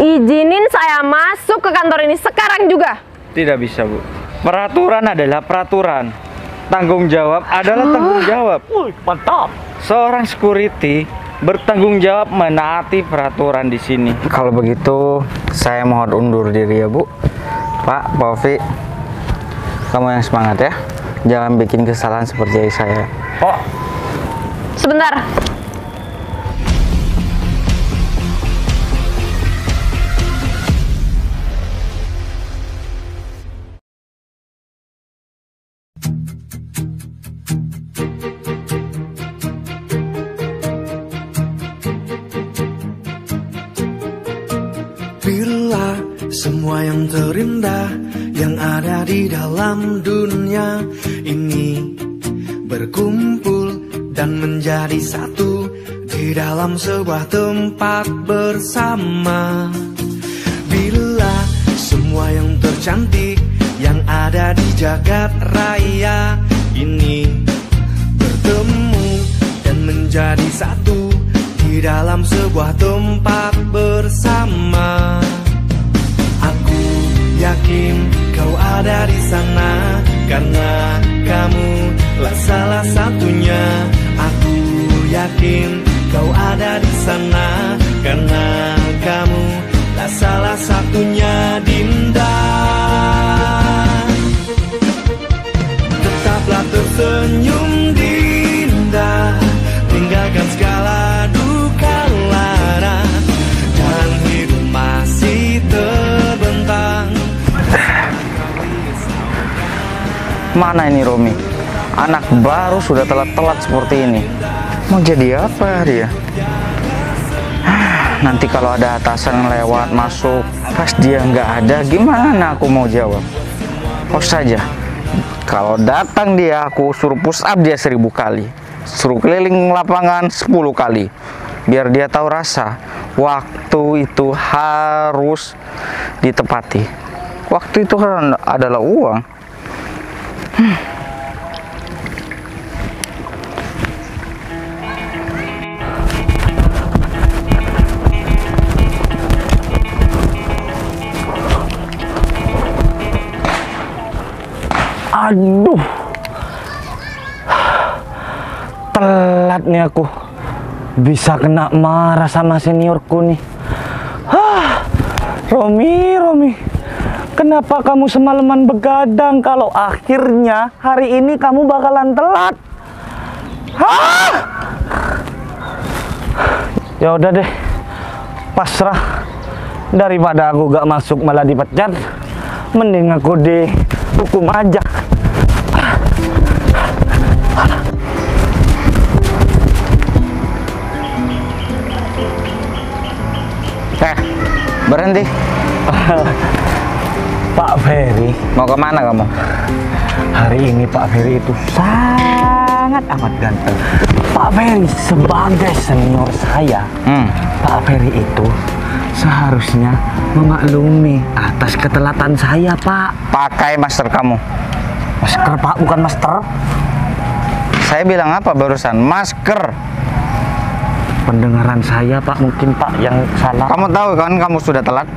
Izinin saya masuk ke kantor ini sekarang juga. Tidak bisa, Bu. Peraturan adalah peraturan. Tanggung jawab adalah tanggung jawab. Mantap. Seorang security bertanggung jawab menaati peraturan di sini. Kalau begitu, saya mohon undur diri ya, Bu. Pak Ovi, kamu yang semangat ya. Jangan bikin kesalahan seperti saya. Oh, Sebentar. Bila semua yang terindah yang ada di dalam dunia ini berkumpul dan menjadi satu di dalam sebuah tempat bersama. Bila semua yang tercantik yang ada di jagat raya ini bertemu dan menjadi satu di dalam sebuah tempat bersama. Aku yakin kau ada di sana karena kamu lah salah satunya. Aku yakin kau ada di sana karena kamu lah salah satunya, Dinda. Tetaplah tersenyum, Dinda. Tinggalkan segala duka lara dan hidup masih terbentang. Mana ini Romi? Anak baru sudah telat-telat seperti ini. Mau jadi apa dia? Nanti kalau ada atasan lewat masuk, pas dia nggak ada, gimana aku mau jawab? Pos saja. Kalau datang dia, aku suruh push up dia 1000 kali. Suruh keliling lapangan 10 kali. Biar dia tahu rasa. Waktu itu harus ditepati. Waktu itu kan adalah uang. aduh. Telat nih aku. Bisa kena marah sama seniorku nih. Romi, kenapa kamu semalaman begadang kalau akhirnya hari ini kamu bakalan telat? Ya udah deh, pasrah. Daripada aku gak masuk malah dipecat, mending aku dihukum aja. Berhenti. Pak Ferry, Mau kemana kamu? hari ini Pak Ferry itu sangat amat ganteng. Pak Ferry sebagai senior saya, Pak Ferry itu seharusnya memaklumi atas ketelatan saya, Pak. Pakai masker kamu. Masker, Pak, bukan master. Saya bilang apa barusan? Masker. Pendengaran saya, Pak, mungkin Pak yang salah. Kamu tahu kan kamu sudah telat?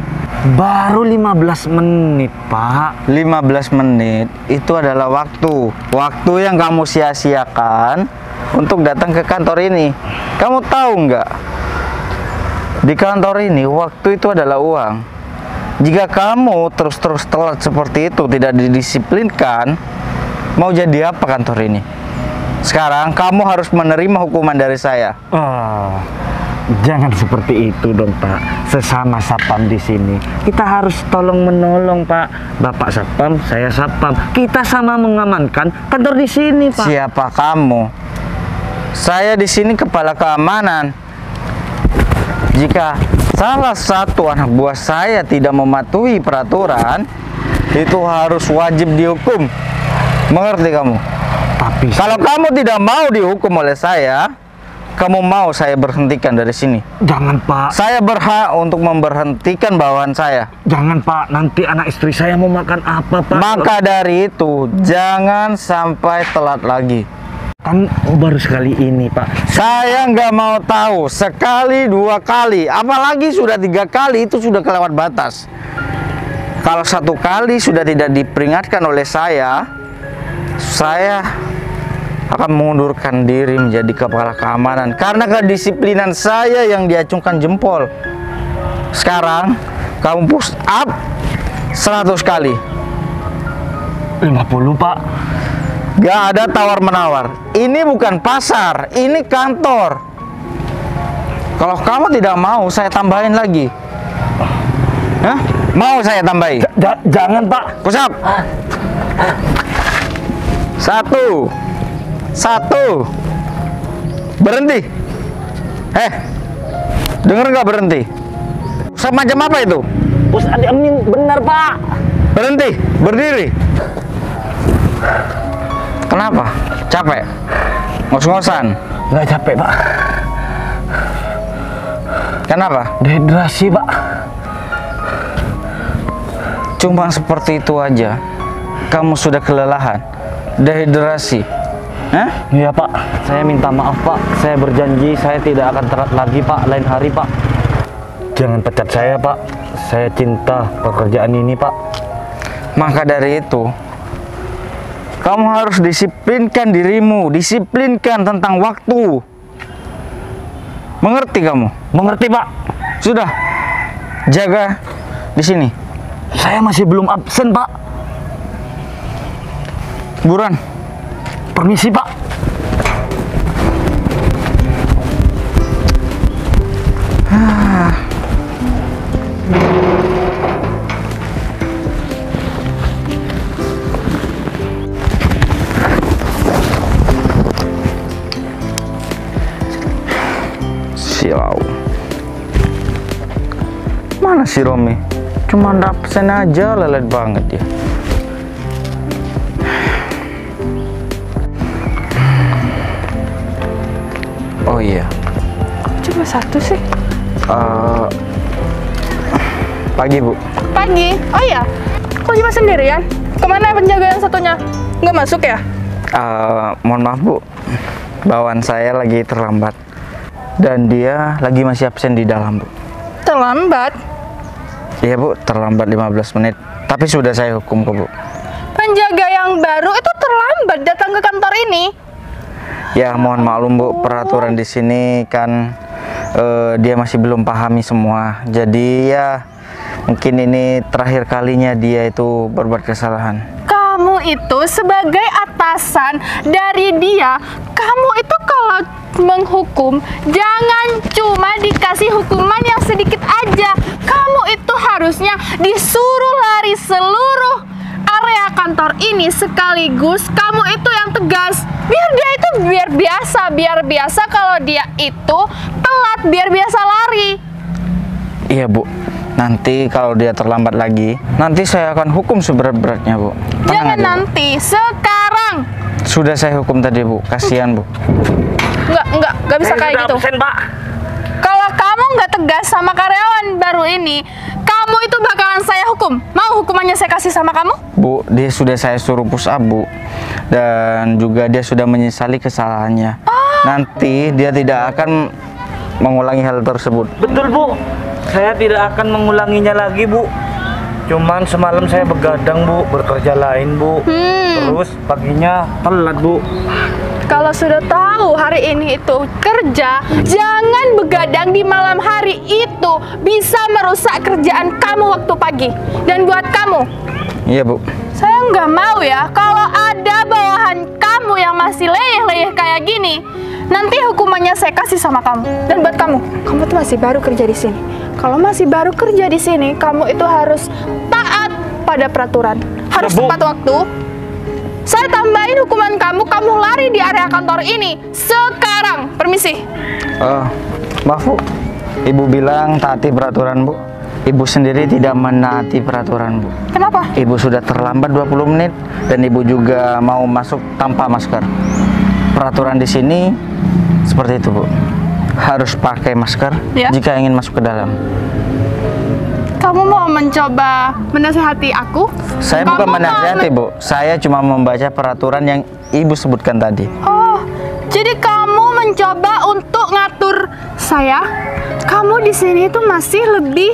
Baru 15 menit, Pak. 15 menit itu adalah waktu. Waktu yang kamu sia-siakan untuk datang ke kantor ini. Kamu tahu nggak? Di kantor ini waktu itu adalah uang. Jika kamu terus-terus telat seperti itu, tidak didisiplinkan, mau jadi apa kantor ini? Sekarang kamu harus menerima hukuman dari saya. Jangan seperti itu dong, Pak. Sesama satpam di sini, kita harus tolong menolong, Pak. Bapak satpam, saya satpam. Kita sama mengamankan kantor di sini, Pak. Siapa kamu? Saya di sini kepala keamanan. Jika salah satu anak buah saya tidak mematuhi peraturan, itu harus wajib dihukum. Mengerti kamu? Tapi kalau kamu tidak mau dihukum oleh saya, kamu mau saya berhentikan dari sini? Jangan, Pak. Saya berhak untuk memberhentikan bawahan saya. Jangan, Pak. Nanti anak istri saya mau makan apa, Pak? Maka dari itu, jangan sampai telat lagi. Kan baru sekali ini, Pak. Saya nggak mau tahu sekali, 2 kali, apalagi sudah 3 kali, itu sudah kelewat batas. Kalau 1 kali sudah tidak diperingatkan oleh saya akan mengundurkan diri menjadi kepala keamanan karena kedisiplinan saya yang diacungkan jempol. Sekarang kamu push up 100 kali. 50, Pak. Gak ada tawar-menawar. Ini bukan pasar, ini kantor. Kalau kamu tidak mau, saya tambahin lagi. Hah? Mau saya tambahin? Jangan, Pak. Push up. 1. Berhenti. Denger nggak berhenti? Push up macam apa itu? Push up ini benar, Pak. Berhenti. Berdiri. Kenapa? Capek? Ngos-ngosan? Nggak capek, Pak. Kenapa? Dehidrasi, Pak. Cuma seperti itu aja kamu sudah kelelahan, dehidrasi. Hah? Iya, Pak. Saya minta maaf, Pak. Saya berjanji saya tidak akan telat lagi, Pak. Lain hari, Pak. Jangan pecat saya, Pak. Saya cinta pekerjaan ini, Pak. Maka dari itu kamu harus disiplinkan dirimu, disiplinkan tentang waktu. Mengerti kamu? Mengerti, Pak. Sudah. Jaga di sini. Saya masih belum absen, Pak. Buruan. Permisi, Pak. Silau. Mana si Romi? Cuma absen aja, lelet banget ya. Oh iya. Cuma 1 sih. Pagi, Bu. Pagi? Oh iya. Kok cuma sendirian? Kemana penjaga yang satunya? Nggak masuk ya? Mohon maaf, Bu. Bawaan saya lagi terlambat. Dan dia lagi masih absen di dalam, Bu. Terlambat? Iya, Bu, terlambat 15 menit. Tapi sudah saya hukum kok, Bu. Penjaga yang baru itu terlambat datang ke kantor ini. Ya, mohon maklum, Bu. Peraturan di sini kan dia masih belum pahami semua. Jadi ya mungkin ini terakhir kalinya dia itu berbuat kesalahan. Kamu itu sebagai atasan dari dia, kamu itu kalau menghukum jangan cuma dikasih hukuman yang sedikit aja. Kamu itu harusnya disuruh lari seluruh area kantor ini sekaligus. Kamu itu yang tegas, biar dia itu biar biasa kalau dia itu telat, biar biasa lari. Iya, Bu. Nanti kalau dia terlambat lagi, nanti saya akan hukum seberat-beratnya, Bu. Tenang Jangan aja, Bu. nanti, sekarang. Sudah saya hukum tadi, Bu. Kasihan, Bu. Nggak bisa kayak gitu. Absen, Pak. Kalau kamu nggak tegas sama karyawan baru ini, kamu itu bakalan saya hukum. Mau hukumannya saya kasih sama kamu? Bu, dia sudah saya suruh push up, Bu. Dan juga dia sudah menyesali kesalahannya. Nanti dia tidak akan mengulangi hal tersebut. Betul, Bu. Saya tidak akan mengulanginya lagi, Bu. Cuman semalam saya begadang, Bu, bekerja lain, Bu. Terus paginya telat, Bu. Kalau sudah tahu hari ini itu kerja, jangan begadang di malam hari, itu bisa merusak kerjaan kamu waktu pagi. Dan buat kamu, Iya, Bu. saya nggak mau ya kalau ada bawahan kamu yang masih leyeh-leyeh kayak gini. Nanti hukumannya saya kasih sama kamu. Dan buat kamu tuh masih baru kerja di sini. Kalau masih baru kerja di sini, kamu itu harus taat pada peraturan, harus Bu. tepat waktu. Saya tambahin hukuman kamu lari di area kantor ini sekarang. Permisi. Maaf, Bu. Ibu bilang taati peraturan, Bu. Ibu sendiri tidak menaati peraturan, Bu. Kenapa? Ibu sudah terlambat 20 menit dan Ibu juga mau masuk tanpa masker. Peraturan di sini seperti itu, Bu. Harus pakai masker Ya. jika ingin masuk ke dalam. Kamu mau mencoba menasihati aku? Saya Kamu bukan mau menasihati, Bu. Saya cuma membaca peraturan yang Ibu sebutkan tadi. Oh, Jadi kamu mencoba untuk ngatur saya? Kamu di sini itu masih lebih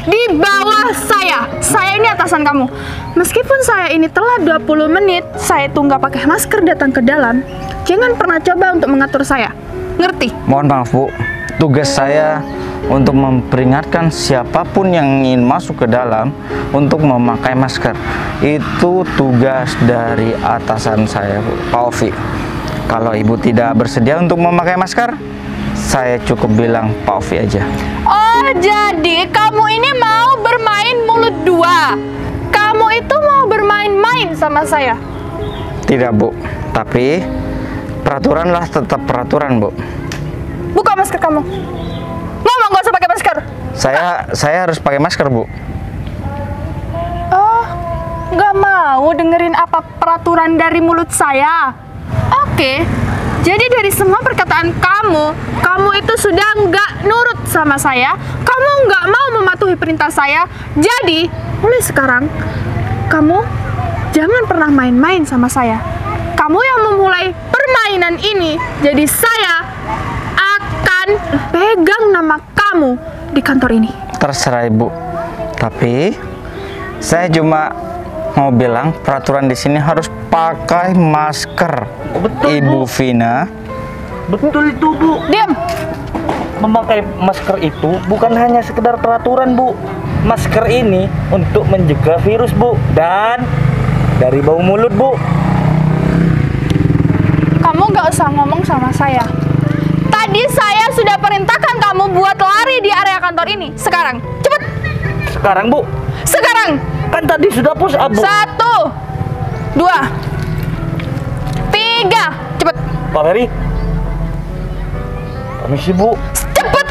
di bawah saya. Saya ini atasan kamu. Meskipun saya ini telah 20 menit, saya tuh nggak pakai masker datang ke dalam. Jangan pernah coba untuk mengatur saya. Ngerti? Mohon maaf, Bu. Tugas saya untuk memperingatkan siapapun yang ingin masuk ke dalam untuk memakai masker. Itu tugas dari atasan saya, Bu, Pak Ovi. Kalau Ibu tidak bersedia untuk memakai masker, saya cukup bilang Pak Ovi aja. Oh, jadi kamu ini mau bermain mulut dua? Kamu itu mau bermain-main sama saya? Tidak, Bu. Tapi peraturanlah tetap peraturan, Bu. Buka masker kamu. Ngomong gak usah pakai masker. Saya harus pakai masker, Bu. Oh, nggak mau dengerin apa peraturan dari mulut saya? Oke, jadi dari semua perkataan kamu itu sudah nggak nurut sama saya. Kamu nggak mau mematuhi perintah saya. Jadi, mulai sekarang, kamu jangan pernah main-main sama saya. Kamu yang memulai permainan ini, jadi saya akan pegang nama kamu di kantor ini. Terserah, Ibu. Tapi saya cuma mau bilang peraturan di sini harus pakai masker. Betul, Ibu Bu. Vina. Betul itu, Bu. Diam. Memakai masker itu bukan hanya sekedar peraturan, Bu. Masker ini untuk mencegah virus, Bu, dan dari bau mulut, Bu. Kamu nggak usah ngomong sama saya. Tadi saya sudah perintahkan kamu buat lari di area kantor ini. Sekarang, cepet. Sekarang, Bu. Sekarang. Kan tadi sudah push up, Bu. 1, 2, 3, cepet. Pak Ferry. Permisi, Bu. Cepet.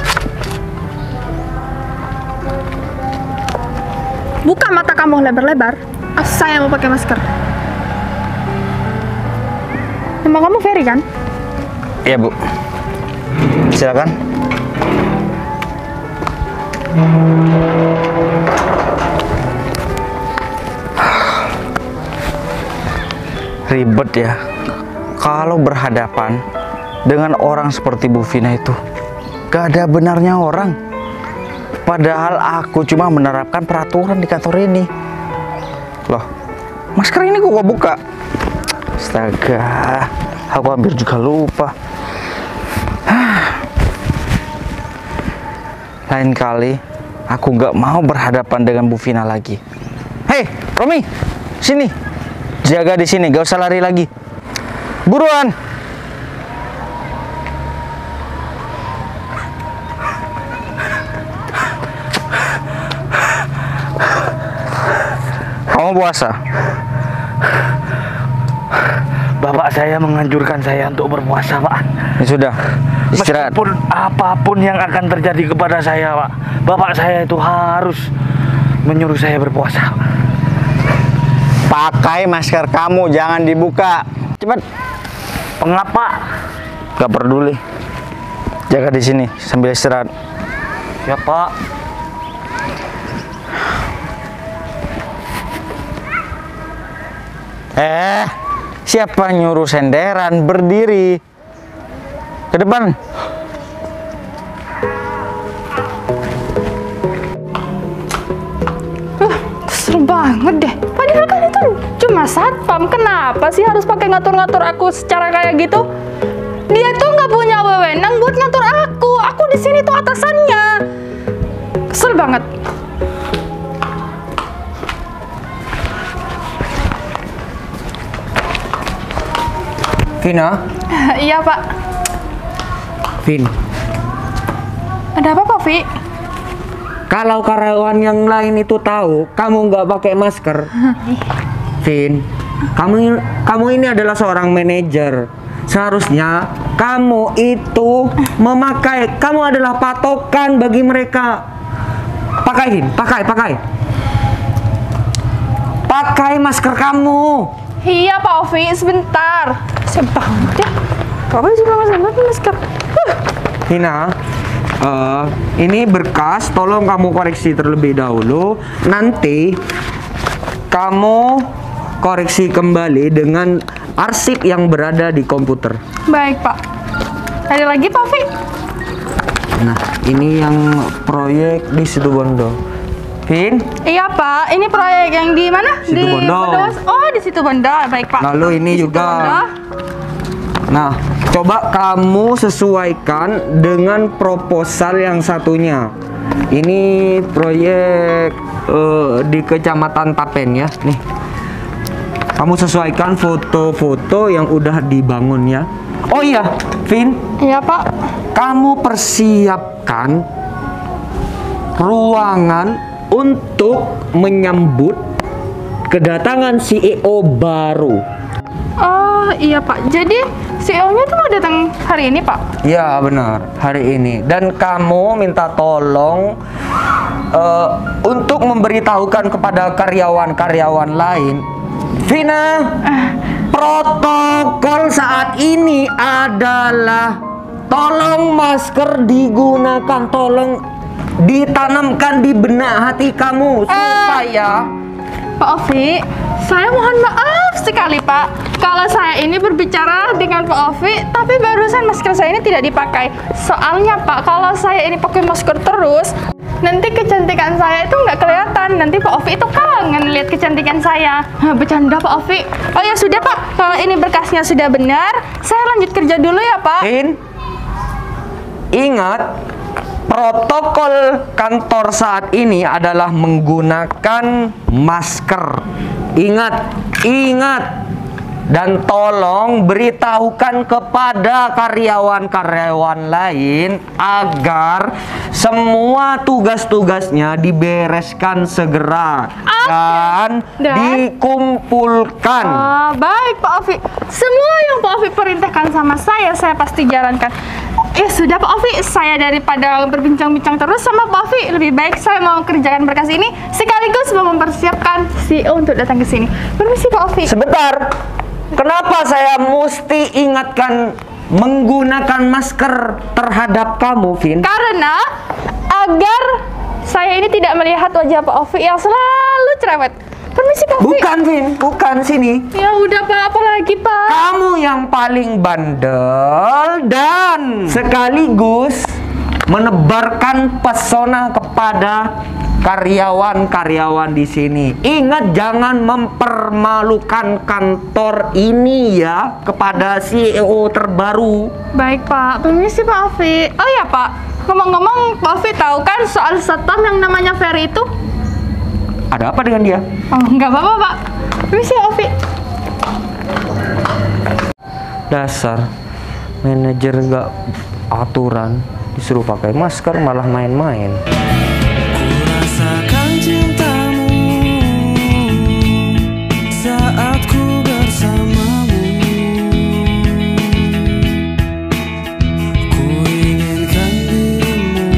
Buka mata kamu lebar-lebar. Saya mau pakai masker. Nama kamu Ferry kan? Iya, Bu. Silakan. Ribet ya. Kalau berhadapan dengan orang seperti Bu Vina itu, gak ada benarnya orang. Padahal aku cuma menerapkan peraturan di kantor ini. Loh, masker ini kok gua buka? Astaga, aku hampir juga lupa. Lain kali aku nggak mau berhadapan dengan Bu Vina lagi. Hei, Romi, sini. Jaga di sini, gak usah lari lagi. Buruan. Kamu puasa? Bapak saya menganjurkan saya untuk berpuasa, Pak. Ya sudah, istirahat. Meskipun apapun yang akan terjadi kepada saya, Pak, Bapak saya itu harus menyuruh saya berpuasa. Pakai masker kamu, jangan dibuka. Cepat. Pengapa? Gak peduli. Jaga di sini sambil istirahat. Ya, Pak. Siapa nyuruh senderan? Berdiri. Ke depan. Serem banget deh. Padahal kan itu cuma satpam. Kenapa sih harus pakai ngatur-ngatur aku secara kayak gitu? Dia tuh nggak punya wewenang buat ngatur aku. Aku di sini tuh atasannya. Kesel banget. Vina, Iya, Pak. Vin. Ada apa, Pak Vi? Kalau karyawan yang lain itu tahu kamu nggak pakai masker, Vin, kamu ini adalah seorang manajer. Seharusnya kamu itu memakai, kamu adalah patokan bagi mereka. Pakai, Vin, pakai masker kamu. Iya, Pak Ovi, sebentar. Saya banget ya. Apa sih masker? Vina, ini berkas, tolong kamu koreksi terlebih dahulu. Nanti kamu koreksi kembali dengan arsip yang berada di komputer. Baik, Pak. Ada lagi, Pak Ovi? Nah, ini yang proyek di Situbondo. Vin? Iya, Pak. Ini proyek yang di mana? Situ Di Bondo. Bondowoso. Oh, di situ Bondo. Baik, Pak. Lalu ini Di juga. Situbondo. Nah, coba kamu sesuaikan dengan proposal yang satunya. Ini proyek di Kecamatan Tapen ya. Nih, kamu sesuaikan foto-foto yang udah dibangun ya. Oh iya, Vin, Iya, Pak. kamu persiapkan ruangan untuk menyambut kedatangan CEO baru. Oh, iya, Pak. Jadi CEO-nya tuh mau datang hari ini, Pak? Ya benar, hari ini. Dan kamu minta tolong untuk memberitahukan kepada karyawan-karyawan lain, Vina, protokol saat ini adalah tolong masker digunakan, tolong ditanamkan di benak hati kamu supaya Pak Ovi, saya mohon maaf sekali, Pak. Kalau saya ini berbicara dengan Pak Ovi, tapi barusan masker saya ini tidak dipakai. Soalnya, Pak, kalau saya ini pakai masker terus, nanti kecantikan saya itu nggak kelihatan. Nanti Pak Ovi itu kangen lihat kecantikan saya. Bercanda, Pak Ovi. Oh ya sudah, Pak. Kalau ini berkasnya sudah benar, saya lanjut kerja dulu ya, Pak. Vin, ingat, protokol kantor saat ini adalah menggunakan masker. Ingat. Dan tolong beritahukan kepada karyawan-karyawan lain agar semua tugas-tugasnya dibereskan segera dan dikumpulkan. Baik, Pak Ovi. Semua yang Pak Ovi perintahkan sama saya pasti jalankan. Ya sudah, Pak Ovi, saya daripada berbincang-bincang terus sama Pak Ovi, lebih baik saya mau kerjakan berkas ini sekaligus mau mempersiapkan CEO untuk datang ke sini. Permisi, Pak Ovi. Sebentar. Kenapa saya mesti ingatkan menggunakan masker terhadap kamu, Vin? Karena agar saya ini tidak melihat wajah Pak Ovi yang selalu cerewet. Permisi, Pak Ovi. Bukan, Vin, bukan sini. Ya udah, Pak, apa lagi, Pak? Kamu yang paling bandel dan sekaligus menebarkan pesona kepada karyawan-karyawan di sini. Ingat, jangan mempermalukan kantor ini ya kepada CEO terbaru. Baik, Pak. Permisi, Pak Ovi. Oh ya, Pak. Ngomong-ngomong, Pak Ovi tahu kan soal satpam yang namanya Ferry itu? Ada apa dengan dia? Oh, nggak apa-apa, Pak. Permisi, Pak Ovi. Dasar manajer nggak aturan, disuruh pakai masker malah main-main. Rasakan cintamu saat ku bersamamu. Ku inginkan dirimu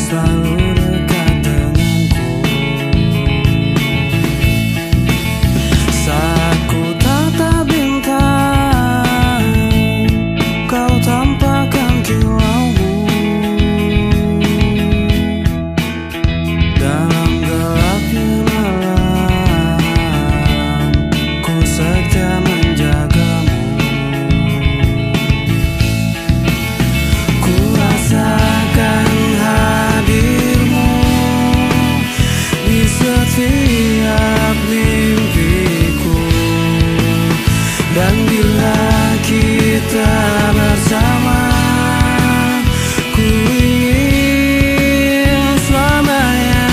selalu dekat denganku. Saat ku tatap bintang, kau tampakkan kilaumu. Dalam gelapnya malam, ku setia menjagamu. Ku rasakan hadirmu di setiap mimpiku. Dan bila kita bersama, ku ingin selamanya.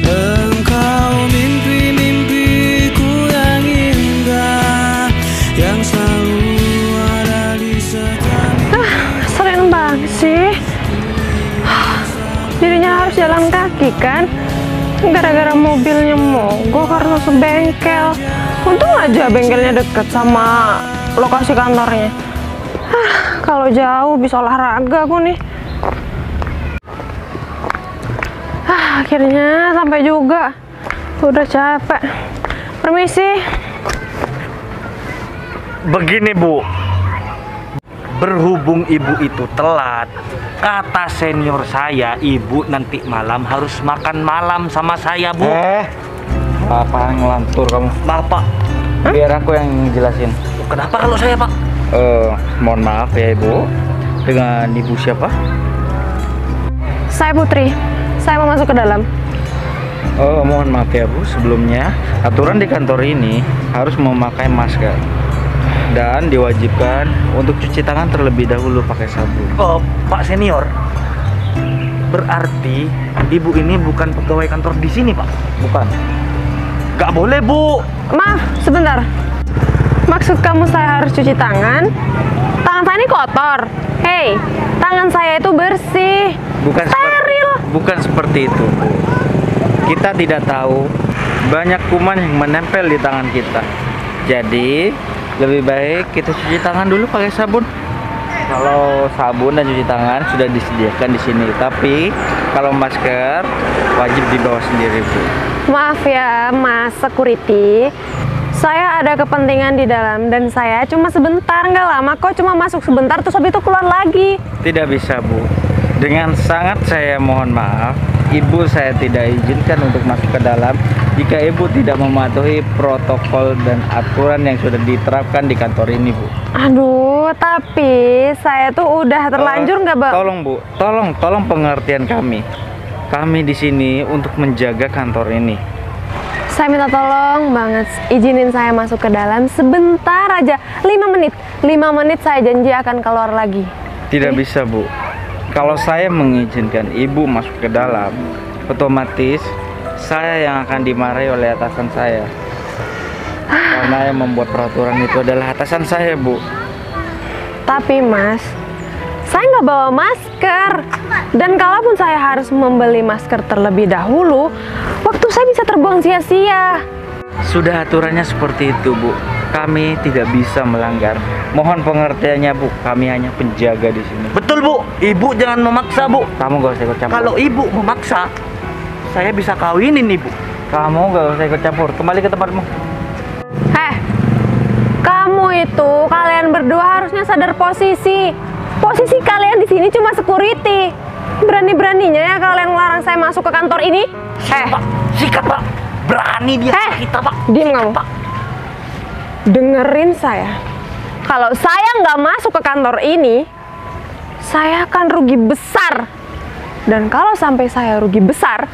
Engkau mimpi-mimpiku yang indah, yang selalu ada di setiap Sering banget sih. Jadinya harus jalan kaki kan? Gara-gara mobilnya mogok harus masuk bengkel. Untung aja bengkelnya deket sama lokasi kantornya. Kalau jauh bisa olahraga aku nih. Akhirnya sampai juga. Udah capek. Permisi. Begini, Bu. Berhubung ibu itu telat, kata senior saya, ibu nanti malam harus makan malam sama saya, Bu. Apa ngelantur kamu? Maaf Pak. Biar aku yang jelasin. Kenapa kalau saya Pak? Mohon maaf ya Ibu. Dengan Ibu siapa? Saya Putri. Saya mau masuk ke dalam. Mohon maaf ya Bu, sebelumnya aturan di kantor ini harus memakai masker dan diwajibkan untuk cuci tangan terlebih dahulu pakai sabun. Oh, Pak Senior. Berarti Ibu ini bukan pegawai kantor di sini, Pak? Bukan. Gak boleh, Bu. Maaf, sebentar. Maksud kamu saya harus cuci tangan? Tangan saya ini kotor. Hei, tangan saya itu bersih. Bukan seperti itu, Bu. Kita tidak tahu banyak kuman yang menempel di tangan kita. Jadi lebih baik kita cuci tangan dulu pakai sabun. Kalau sabun dan cuci tangan sudah disediakan di sini, tapi kalau masker wajib dibawa sendiri, Bu. Maaf ya, Mas Security. Saya ada kepentingan di dalam dan saya cuma sebentar, nggak lama kok, cuma masuk sebentar terus habis itu keluar lagi. Tidak bisa, Bu. Dengan sangat saya mohon maaf, Ibu saya tidak izinkan untuk masuk ke dalam jika Ibu tidak mematuhi protokol dan aturan yang sudah diterapkan di kantor ini, Bu. Aduh, tapi saya tuh udah terlanjur nggak, Bang? Tolong, Bu. Tolong pengertian kami. Kami di sini untuk menjaga kantor ini. Saya minta tolong banget, izinin saya masuk ke dalam sebentar aja, 5 menit. 5 menit saya janji akan keluar lagi. Tidak bisa, Bu. Kalau saya mengizinkan Ibu masuk ke dalam, otomatis saya yang akan dimarahi oleh atasan saya. Karena yang membuat peraturan itu adalah atasan saya, Bu. Tapi Mas, saya nggak bawa masker. Dan kalaupun saya harus membeli masker terlebih dahulu, waktu saya bisa terbuang sia-sia. Sudah aturannya seperti itu, Bu. Kami tidak bisa melanggar. Mohon pengertiannya, Bu. Kami hanya penjaga di sini. Betul, Bu. Ibu jangan memaksa, Bu. Kamu gak usah ikut campur. Kalau Ibu memaksa, saya bisa kawinin Ibu. Kamu gak usah ikut campur. Kembali ke tempatmu. Kamu itu, kalian berdua harusnya sadar posisi. Posisi kalian di sini cuma security. Berani-beraninya ya kalian melarang saya masuk ke kantor ini? Pak, sikat, Pak. Berani dia kita, Pak. Diam kamu. Pak. Dengerin saya. Kalau saya nggak masuk ke kantor ini, saya akan rugi besar. Dan kalau sampai saya rugi besar,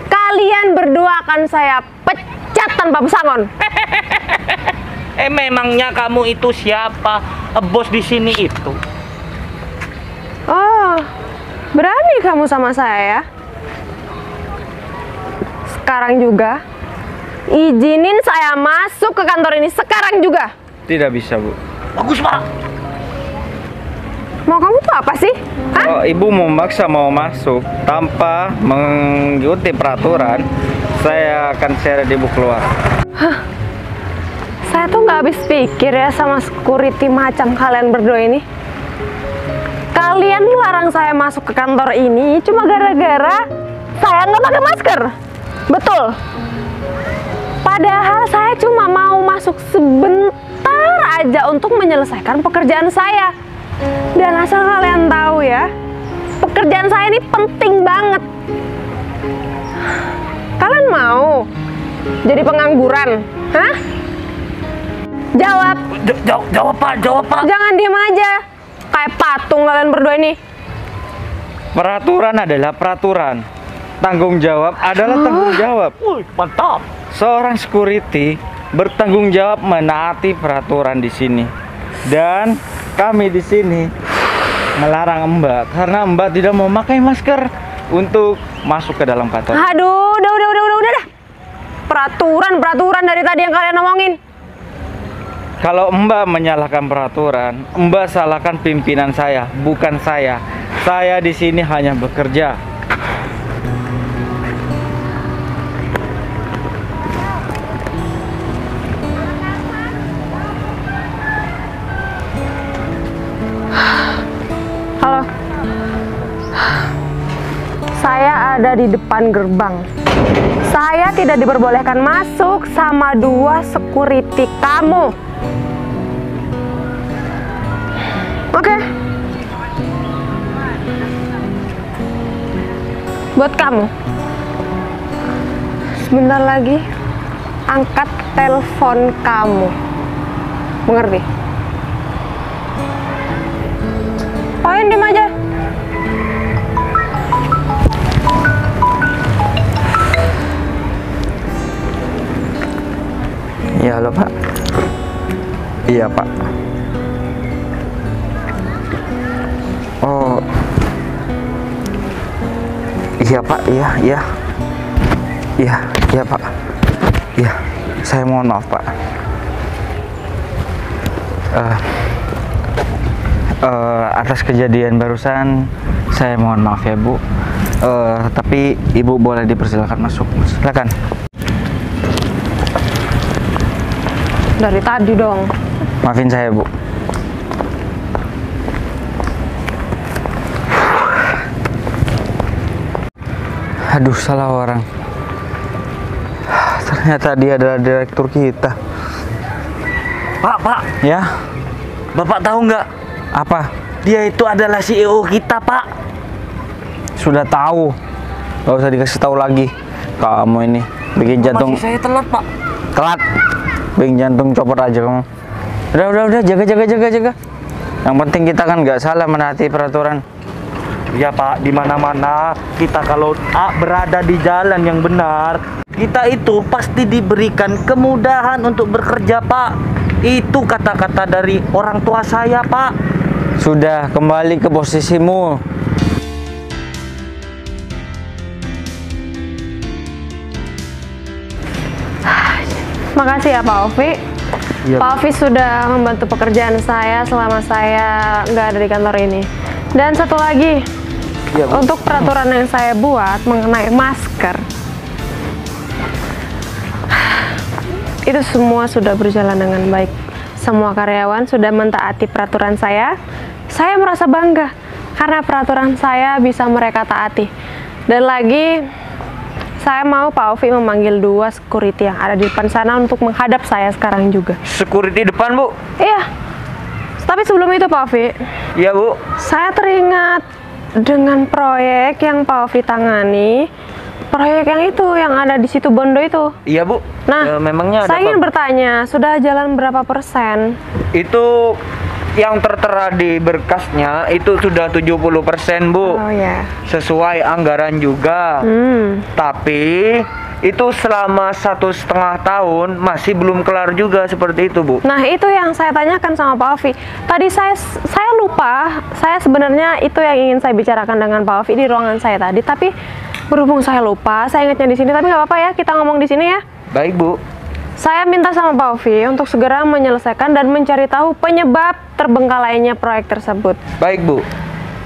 kalian berdua akan saya pecat tanpa pesangon. Memangnya kamu itu siapa? Bos di sini itu. Oh, berani kamu sama saya ya? Sekarang juga, izinin saya masuk ke kantor ini sekarang juga. Tidak bisa, Bu. Bagus, Pak. Mau kamu tuh apa sih? Hah? Kalau Ibu memaksa mau masuk tanpa mengikuti peraturan, saya akan seret Ibu keluar. Saya tuh nggak habis pikir ya sama security macam kalian berdua ini. Kalian melarang saya masuk ke kantor ini cuma gara-gara saya nggak pakai masker. Betul. Padahal saya cuma mau masuk sebentar aja untuk menyelesaikan pekerjaan saya. Dan asal kalian tahu ya, pekerjaan saya ini penting banget. Kalian mau jadi pengangguran? Hah? Jawab. Jawab, Pak. Jawab, Pak. Jangan diem aja. Kayak patung kalian berdua ini. Peraturan adalah peraturan. Tanggung jawab adalah tanggung jawab. Wih, mantap. Seorang security bertanggung jawab menaati peraturan di sini. Dan kami di sini melarang Mbak karena Mbak tidak memakai masker untuk masuk ke dalam kantor. Aduh, udah. Peraturan dari tadi yang kalian omongin. Kalau Mbak menyalahkan peraturan, Mbak salahkan pimpinan saya, bukan saya. Saya di sini hanya bekerja. Halo. Saya ada di depan gerbang. Saya tidak diperbolehkan masuk sama 2 security kamu. Oke. Buat kamu. Sebentar lagi angkat telepon kamu. Mengerti? Poin diem aja. Ya, halo Pak. Iya Pak. Oh, iya Pak, iya Pak. Iya, saya mohon maaf Pak. Atas kejadian barusan, saya mohon maaf ya Bu. Tapi Ibu boleh dipersilakan masuk. Silakan. Dari tadi dong. Maafin saya Bu. Aduh, salah orang. Ternyata dia adalah direktur kita. Pak, Ya, Bapak tahu nggak? apa? Dia itu adalah CEO kita, Pak. Sudah tahu. Gak usah dikasih tahu lagi. Kamu ini bikin jantung Masih saya telat, Pak. telat. Bikin jantung copot aja kamu. Udah, jaga. Yang penting kita kan nggak salah menaati peraturan. Ya, Pak, di mana-mana kita kalau berada di jalan yang benar, kita itu pasti diberikan kemudahan untuk bekerja, Pak. Itu kata-kata dari orang tua saya, Pak. Sudah, kembali ke posisimu. Makasih ya Pak Ovi. Iya, Pak Ovi sudah membantu pekerjaan saya selama saya nggak ada di kantor ini. Dan satu lagi, Iya, Bu. untuk peraturan yang saya buat mengenai masker, itu semua sudah berjalan dengan baik. Semua karyawan sudah mentaati peraturan saya. Saya merasa bangga karena peraturan saya bisa mereka taati. Dan lagi, saya mau Pak Ovi memanggil 2 security yang ada di depan sana untuk menghadap saya sekarang juga. Security depan, Bu. Iya. Tapi sebelum itu Pak Ovi, Iya, Bu. saya teringat dengan proyek yang Pak Ovi tangani. Proyek yang itu, yang ada di situ Bondo itu. Iya, Bu. Nah, memangnya ada saya ingin apa? bertanya, sudah jalan berapa persen? Itu yang tertera di berkasnya itu sudah 70%, Bu. Oh ya. Sesuai anggaran juga. Tapi itu selama 1,5 tahun masih belum kelar juga seperti itu, Bu. Nah, itu yang saya tanyakan sama Pak Ovi. Tadi saya lupa, saya sebenarnya itu yang ingin saya bicarakan dengan Pak Ovi di ruangan saya tadi. Tapi berhubung saya lupa, saya ingatnya di sini. Tapi nggak apa-apa ya, kita ngomong di sini ya. Baik, Bu. Saya minta sama Pak Ovi untuk segera menyelesaikan dan mencari tahu penyebab terbengkalainya proyek tersebut. Baik, Bu.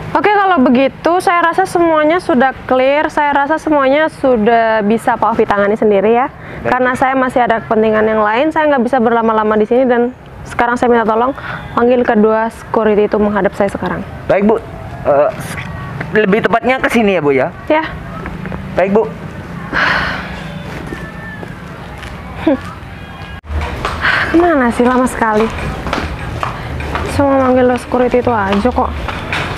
Oke, kalau begitu saya rasa semuanya sudah clear. Saya rasa semuanya sudah bisa Pak Ovi tangani sendiri ya. Karena saya masih ada kepentingan yang lain, saya nggak bisa berlama-lama di sini dan sekarang saya minta tolong panggil kedua security itu menghadap saya sekarang. Baik, Bu. Lebih tepatnya ke sini ya, Bu ya. Ya. Baik, Bu. Kemana sih, lama sekali. Cuma manggil security itu aja kok.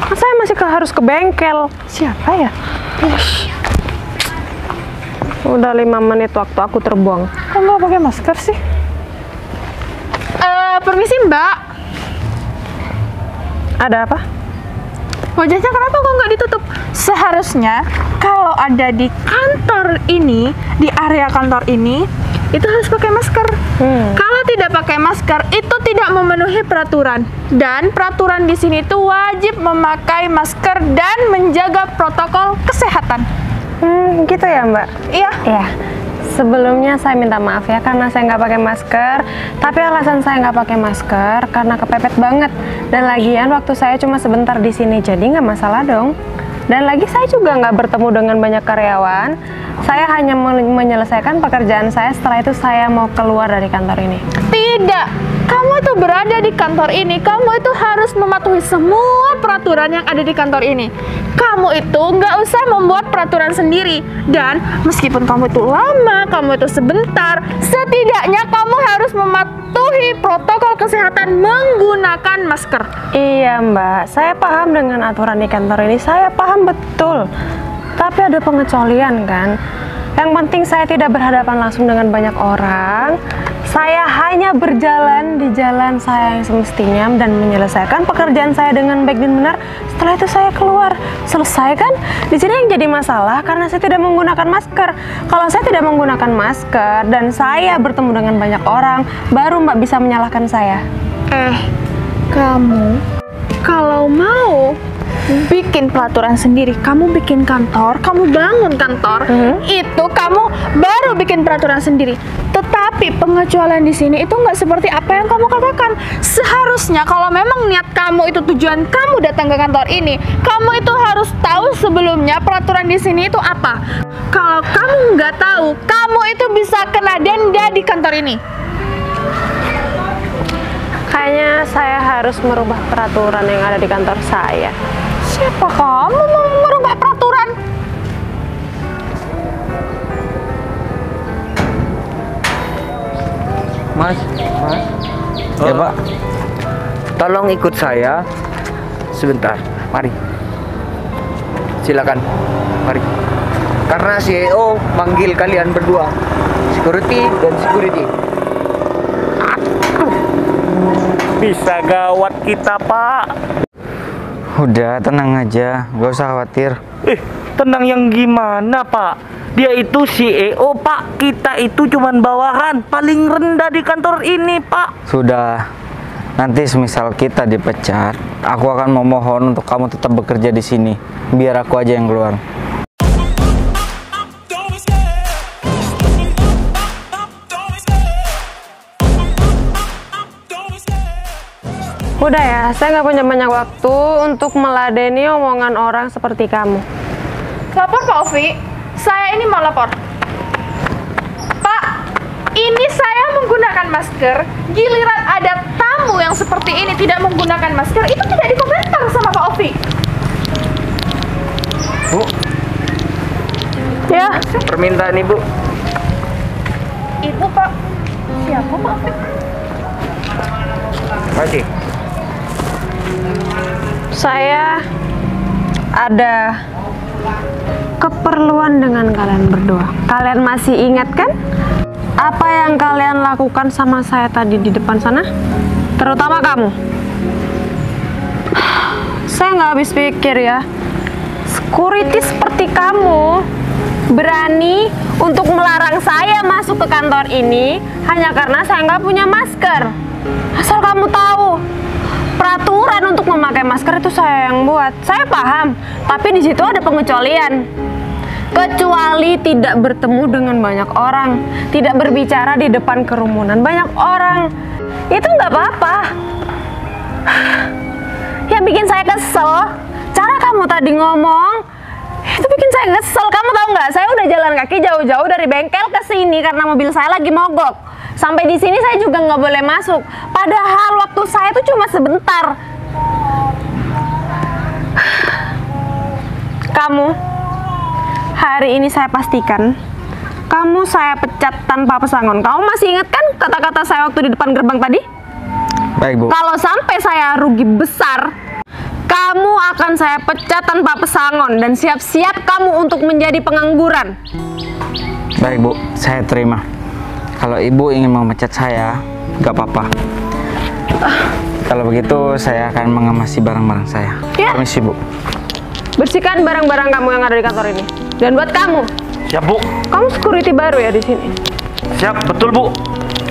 Kan saya masih harus ke bengkel. Siapa ya? Ush. Udah 5 menit waktu aku terbuang. Kok nggak pakai masker sih? Permisi Mbak. Ada apa? Wajahnya kenapa kok nggak ditutup? Seharusnya kalau ada di kantor ini, di area kantor ini, itu harus pakai masker. Kalau tidak pakai masker, itu tidak memenuhi peraturan. Dan peraturan di sini itu wajib memakai masker dan menjaga protokol kesehatan. Gitu ya Mbak? Iya. Iya. Sebelumnya saya minta maaf ya karena saya nggak pakai masker. Tapi alasan saya nggak pakai masker karena kepepet banget. Dan lagian waktu saya cuma sebentar di sini, jadi nggak masalah dong. Dan lagi saya juga nggak bertemu dengan banyak karyawan. Saya hanya menyelesaikan pekerjaan saya. Setelah itu saya mau keluar dari kantor ini. Tidak, kamu itu berada di kantor ini, kamu itu harus mematuhi semua peraturan yang ada di kantor ini. Kamu itu nggak usah membuat peraturan sendiri. Dan meskipun kamu itu lama, kamu itu sebentar, setidaknya kamu harus mematuhi protokol kesehatan menggunakan masker. Iya Mbak, saya paham dengan aturan di kantor ini. Saya paham betul. Tapi ada pengecualian kan. Yang penting saya tidak berhadapan langsung dengan banyak orang. Saya hanya berjalan di jalan saya yang semestinya dan menyelesaikan pekerjaan saya dengan baik dan benar. Setelah itu saya keluar. Selesai kan? Di sini yang jadi masalah karena saya tidak menggunakan masker. Kalau saya tidak menggunakan masker dan saya bertemu dengan banyak orang, baru Mbak bisa menyalahkan saya. Kamu kalau mau bikin peraturan sendiri, kamu bikin kantor, kamu bangun kantor, itu kamu baru bikin peraturan sendiri. Tetapi pengecualian di sini itu nggak seperti apa yang kamu katakan. Seharusnya kalau memang niat kamu itu tujuan kamu datang ke kantor ini, kamu itu harus tahu sebelumnya peraturan di sini itu apa. Kalau kamu nggak tahu, kamu itu bisa kena denda di kantor ini. Kayaknya saya harus merubah peraturan yang ada di kantor saya. Siapa kamu mau merubah peraturan? Mas. Ya Pak. Tolong ikut saya sebentar. Mari. Silakan. Mari. Karena CEO manggil kalian berdua, security dan security. Bisa gawat kita, Pak. Udah tenang aja, gak usah khawatir. Tenang yang gimana, Pak? Dia itu CEO, Pak. Kita itu cuman bawahan, paling rendah di kantor ini, Pak. Sudah, nanti semisal kita dipecat, aku akan memohon untuk kamu tetap bekerja di sini. Biar aku aja yang keluar. Udah ya, saya nggak punya banyak waktu untuk meladeni omongan orang seperti kamu. Lapor Pak Ovi, saya ini mau lapor. Pak, ini saya menggunakan masker, giliran ada tamu yang seperti ini tidak menggunakan masker, itu tidak dikomentar sama Pak Ovi. Bu, Ya, permintaan Ibu. Ibu Pak, siapa Pak Ovi? Makasih. saya ada keperluan dengan kalian berdua. Kalian masih ingat kan apa yang kalian lakukan sama saya tadi di depan sana? Terutama kamu. Saya nggak habis pikir ya. Security seperti kamu berani untuk melarang saya masuk ke kantor ini hanya karena saya nggak punya masker. Asal kamu tahu, peraturan untuk memakai masker itu saya yang buat. Saya paham, tapi di situ ada pengecualian. Kecuali tidak bertemu dengan banyak orang, tidak berbicara di depan kerumunan banyak orang. Itu nggak apa-apa. Yang bikin saya kesel, cara kamu tadi ngomong, itu bikin saya kesel. Kamu tahu nggak? Saya udah jalan kaki jauh-jauh dari bengkel ke sini karena mobil saya lagi mogok. Sampai di sini saya juga nggak boleh masuk. Padahal waktu saya itu cuma sebentar. Kamu, hari ini saya pastikan kamu saya pecat tanpa pesangon. Kamu masih ingat kan kata-kata saya waktu di depan gerbang tadi? Baik Bu. Kalau sampai saya rugi besar, kamu akan saya pecat tanpa pesangon dan siap-siap kamu untuk menjadi pengangguran. Baik Bu, saya terima. Kalau Ibu ingin memecat saya, gak apa-apa. Kalau begitu, saya akan mengemasi barang-barang saya. Ya. Permisi Bu. Bersihkan barang-barang kamu yang ada di kantor ini. Dan buat kamu, Siap, Bu. kamu security baru ya di sini. Siap, betul, Bu.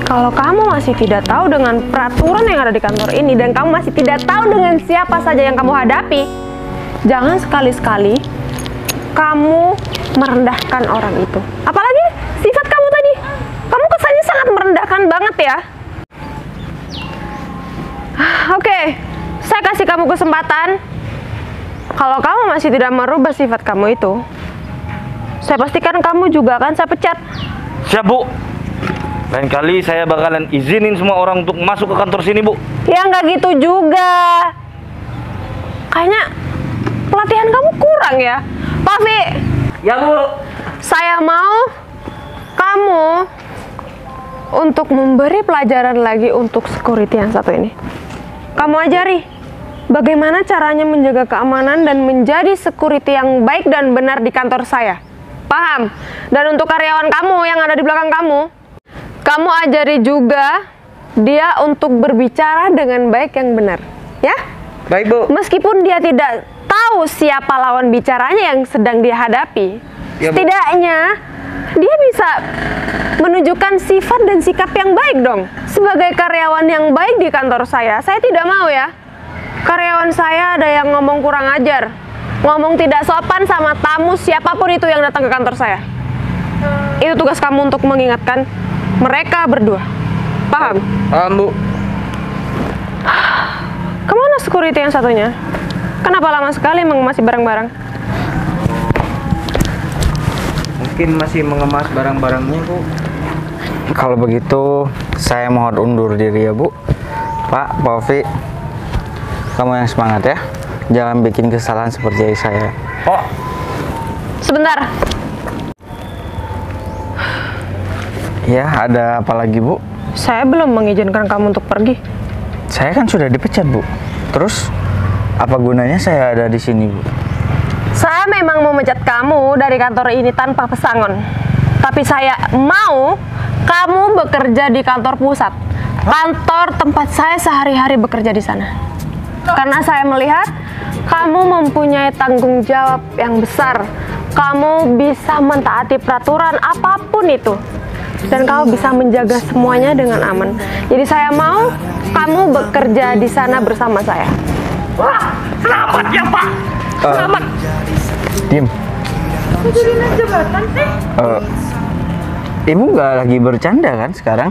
Kalau kamu masih tidak tahu dengan peraturan yang ada di kantor ini dan kamu masih tidak tahu dengan siapa saja yang kamu hadapi, jangan sekali-sekali kamu merendahkan orang itu. Apalagi sifat kamu tadi. Kamu kesannya sangat merendahkan banget ya. Oke, saya kasih kamu kesempatan. Kalau kamu masih tidak merubah sifat kamu itu, saya pastikan kamu juga akan saya pecat. Siap, Bu. Lain kali saya bakalan izinin semua orang untuk masuk ke kantor sini, Bu. Ya nggak gitu juga. Kayaknya pelatihan kamu kurang ya. Pak Vi, Ya, Bu. saya mau kamu untuk memberi pelajaran lagi untuk security yang satu ini. Kamu ajari bagaimana caranya menjaga keamanan dan menjadi security yang baik dan benar di kantor saya. Paham? Dan untuk karyawan kamu yang ada di belakang kamu, kamu ajari juga dia untuk berbicara dengan baik yang benar. Ya? Baik, Bu. Meskipun dia tidak tahu siapa lawan bicaranya yang sedang dia hadapi, Ya, Bu. setidaknya dia bisa menunjukkan sifat dan sikap yang baik dong. Sebagai karyawan yang baik di kantor saya tidak mau ya karyawan saya ada yang ngomong kurang ajar, ngomong tidak sopan sama tamu siapapun itu yang datang ke kantor saya. Itu tugas kamu untuk mengingatkan mereka berdua. Paham? Paham, Bu. Kemana security yang satunya? Kenapa lama sekali mengemasi barang-barang? Mungkin masih mengemas barang-barangnya, Bu. Kalau begitu, saya mohon undur diri ya, Bu. Pak Ovi, kamu yang semangat ya. Jangan bikin kesalahan seperti saya. Oh, Sebentar. Ya, ada apa lagi, Bu? Saya belum mengizinkan kamu untuk pergi. Saya kan sudah dipecat, Bu. Terus, apa gunanya saya ada di sini, Bu? Saya memang memecat kamu dari kantor ini tanpa pesangon. Tapi saya mau kamu bekerja di kantor pusat. Kantor tempat saya sehari-hari bekerja di sana. Karena saya melihat kamu mempunyai tanggung jawab yang besar. Kamu bisa mentaati peraturan apapun itu. Dan kamu bisa menjaga semuanya dengan aman. Jadi saya mau kamu bekerja di sana bersama saya. wah, selamat ya, Pak. Selamat. Diam. Ibu nggak lagi bercanda kan sekarang?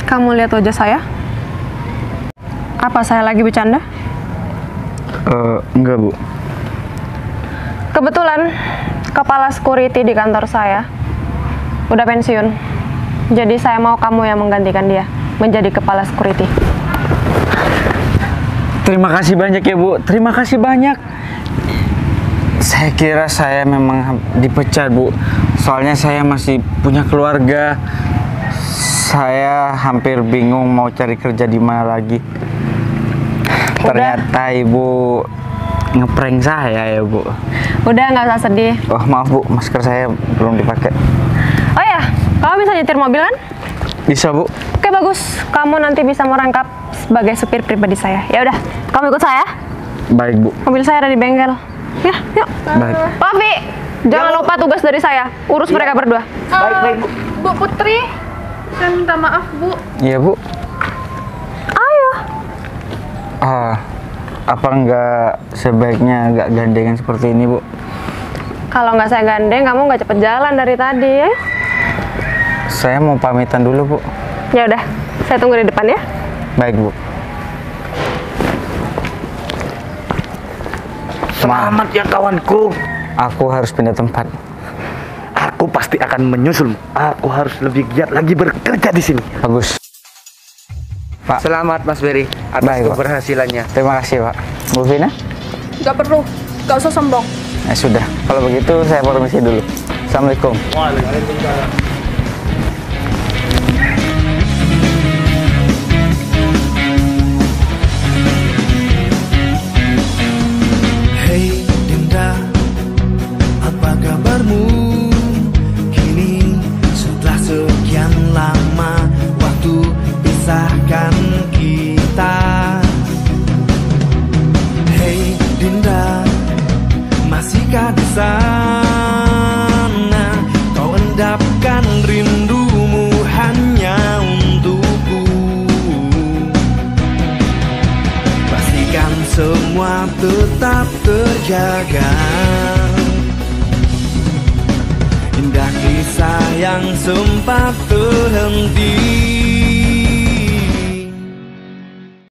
Kamu lihat wajah saya? Apa saya lagi bercanda? Enggak, Bu. Kebetulan kepala security di kantor saya udah pensiun. Jadi saya mau kamu yang menggantikan dia menjadi kepala security. Terima kasih banyak ya, Bu. Terima kasih banyak. Saya kira saya memang dipecat, Bu. Soalnya saya masih punya keluarga. Saya hampir bingung mau cari kerja di mana lagi. Ternyata Ibu ngeprank saya ya, Bu. Udah, nggak usah sedih. Oh, maaf, Bu. Masker saya belum dipakai. Oh ya, kamu bisa nyetir mobil kan? Bisa, Bu? Oke, bagus. Kamu nanti bisa merangkap sebagai supir pribadi saya. Ya udah, kamu ikut saya. Baik, Bu. Mobil saya ada di bengkel. Ya, yuk. Baik. Pavi, jangan lupa tugas dari saya. Urus mereka berdua. Baik, Bu. Bu Putri, saya minta maaf, Bu. Iya, Bu. Ayo. Apa enggak sebaiknya enggak gandengan seperti ini, Bu? Kalau nggak saya gandeng, kamu nggak cepet jalan dari tadi ya. Saya mau pamitan dulu, Bu. Ya udah, saya tunggu di depan ya. Baik, Bu. Selamat ya, kawanku. Aku harus pindah tempat. Aku pasti akan menyusul. Aku harus lebih giat lagi bekerja di sini. Bagus. Pak. Selamat, Mas Berry, atas Baik, Pak. keberhasilannya. Terima kasih, Pak. Bu Vina? Nggak perlu, nggak usah sombong. Ya sudah. Kalau begitu saya permisi dulu. Assalamualaikum. Hei Dinda, apa kabarmu? Kini setelah sekian lama waktu pisahkan kita. Hei Dinda, masihkah di sana kau endapkan rindumu hanya untukku? Pastikan semua tetap terjaga. Indah kisah yang sempat terhenti